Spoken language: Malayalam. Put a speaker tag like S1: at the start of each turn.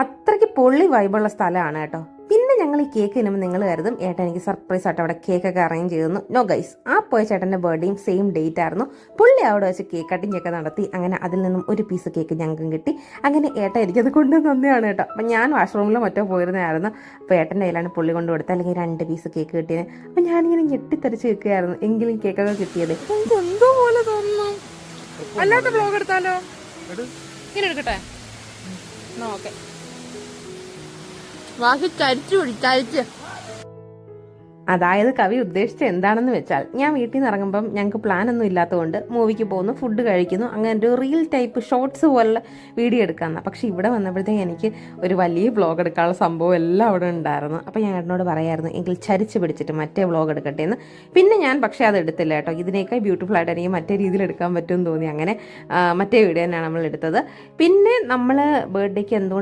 S1: അത്രയ്ക്ക് പൊള്ളി വൈബുള്ള സ്ഥലമാണ് കേട്ടോ. പിന്നെ ഞങ്ങൾ ഈ കേക്ക് തിന്നുമ്പോൾ നിങ്ങൾ കരുതും ഏട്ടൻ എനിക്ക് സർപ്രൈസ് ആയിട്ട് അവിടെ കേക്കൊക്കെ അറേഞ്ച് ചെയ്തെന്നു. നോ ഗൈസ്, ആ പോയ ചേട്ടൻ്റെ ബർത്ത്ഡേയും സെയിം ഡേറ്റ് ആയിരുന്നു. പുള്ളി അവിടെ വെച്ച് കേക്ക് കട്ടിങ് ഒക്കെ നടത്തി. അങ്ങനെ അതിൽ നിന്നും ഒരു പീസ് കേക്ക് ഞങ്ങൾക്കും കിട്ടി. അങ്ങനെ ഏട്ടൻ എനിക്കത് കൊണ്ട് തന്നെയാണ് കേട്ടോ. അപ്പം ഞാൻ വാഷ്റൂമിലോ മറ്റോ പോയിരുന്നായിരുന്നു. അപ്പോൾ ഏട്ടൻ്റെ കയ്യിലാണ് പുള്ളി കൊണ്ട് കൊടുത്തത്. അല്ലെങ്കിൽ 2 പീസ് കേക്ക് കിട്ടിയത്. അപ്പം ഞാനിങ്ങനെ ഞെട്ടിത്തെറിച്ച് വെക്കുകയായിരുന്നു. എങ്കിലും കേക്കൊക്കെ കിട്ടിയത്
S2: എന്തോ പോലെ തോന്നുന്നു. അല്ലാത്ത ബ്ലോഗ് എടുത്താലോ? ഇങ്ങനെ എടുക്കട്ടെ. ഓക്കെ, വാശി ചരിച്ച്
S1: അതായത് കവി ഉദ്ദേശിച്ചത് എന്താണെന്ന് വെച്ചാൽ, ഞാൻ വീട്ടിൽ നിന്ന് ഇറങ്ങുമ്പം ഞങ്ങൾക്ക് പ്ലാൻ ഒന്നും ഇല്ലാത്തതുകൊണ്ട് മൂവിക്ക് പോകുന്നു, ഫുഡ് കഴിക്കുന്നു, അങ്ങനെ ഒരു റീൽ ടൈപ്പ് ഷോർട്സ് പോലുള്ള വീഡിയോ എടുക്കാമെന്ന്. പക്ഷേ ഇവിടെ വന്നപ്പോഴത്തേക്ക് എനിക്ക് ഒരു വലിയ വ്ളോഗ് എടുക്കാനുള്ള സംഭവം എല്ലാം അവിടെ ഉണ്ടായിരുന്നു. അപ്പോൾ ഞാൻ ഏട്ടനോട് പറയായിരുന്നു എങ്കിൽ ചരിച്ച് പിടിച്ചിട്ട് മറ്റേ വ്ളോഗ് എടുക്കട്ടെ എന്ന്. പിന്നെ ഞാൻ പക്ഷേ അത് എടുത്തില്ല കേട്ടോ. ഇതിനേക്കാൾ ബ്യൂട്ടിഫുൾ ആയിട്ട് എനിക്ക് മറ്റേ രീതിയിൽ എടുക്കാൻ പറ്റുമെന്ന് തോന്നി. അങ്ങനെ മറ്റേ വീഡിയോ തന്നെയാണ് നമ്മൾ എടുത്തത്. പിന്നെ നമ്മൾ ബർത്ത്ഡേക്ക് എന്തുകൊണ്ട്